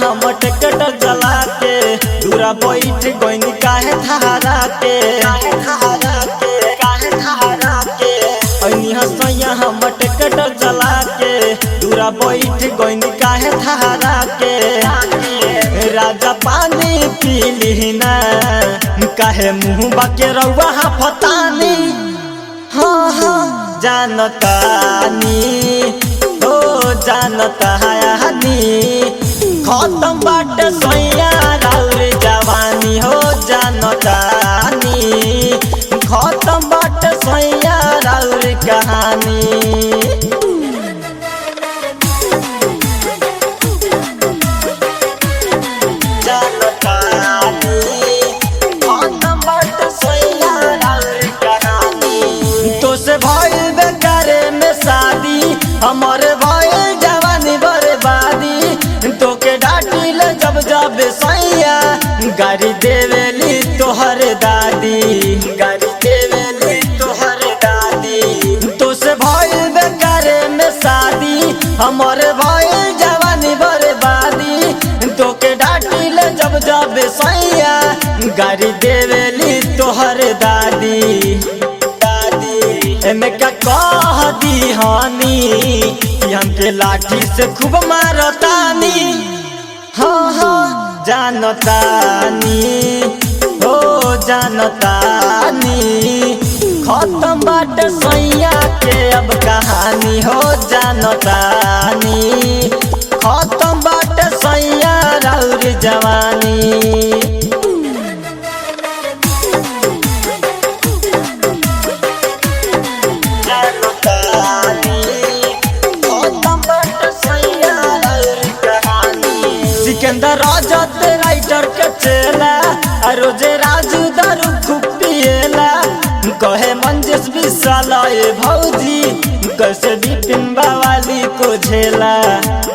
हम टिकट जला के दूरा बैठ गईनी काहे धारा के हसैया हम टिकट जला के दूरा बैठ गईनी काहे धारा के राजा पानी पीली ना काहे मुँह बाके रउआ फतानी हाँ हाँ जानतानी ओ जानतानी खत्म बाटे सैया राउर जवानी हो जानतानी खत्म बाटे सैया राउर कहानी भइल बेकारे में शादी हमारे भइल जवानी बर्बादी तोके डांटिल जब जब सैया गाड़ी देवेली तोहर दादी गाड़ी देवेली तोहर दादी तो से भइल बेकारे में शादी हमारे भइल जवानी बर्बादी तोके डांटिल जब जब सैया गाड़ी देवेली तोहर दादी एमे का कह दी हानी हमके लाठी से खूब मारतानी हाँ हाँ जानतानी हो जानतानी खत्म बाटे सैया के अब कहानी हो जानतानी खत्म बाटे सैया राउर जवानी सिकंदर राजत राइटर के चेला रोजे राजू दारू खूब पिएला कहे मंजिस विशाल भौजी कैसे बिपिन बावाली को झेला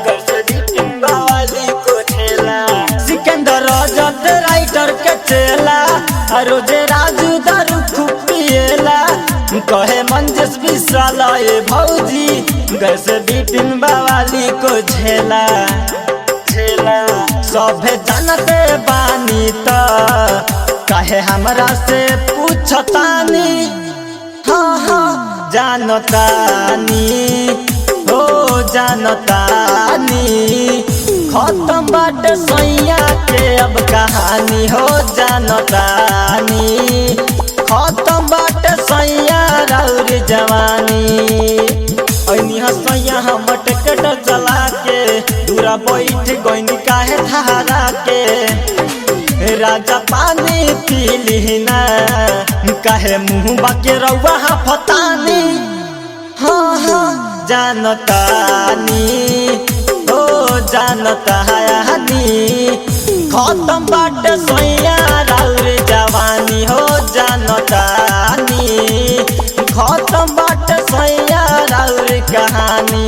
कैसे बिपिन बावाली को झेला सिकंदर राजत राइटर के चेला रोजे राजू दारू खूब पिएला कहे मंजिस विशाल भौजी कैसे बिपिन बावाली को झेला सभे जानते बानी त काहे हमरा से पूछतानी हाँ हाँ जानतानी हो जानतानी खत्म बाटे सैया के अब कहानी हो जानतानी खत्म बाटे सैया राउर जवानी हसैया हम टिकट जला के दूरा बैठ गईनी काहे धारा के राजा पानी पीली ना काहे मुँह बाके रउआ फतानी हाँ हाँ जानतानी ओ जानतानी खत्म बाटे सैया राउर जवानी हो जानतानी खत्म बाटे सैया राउर कहानी।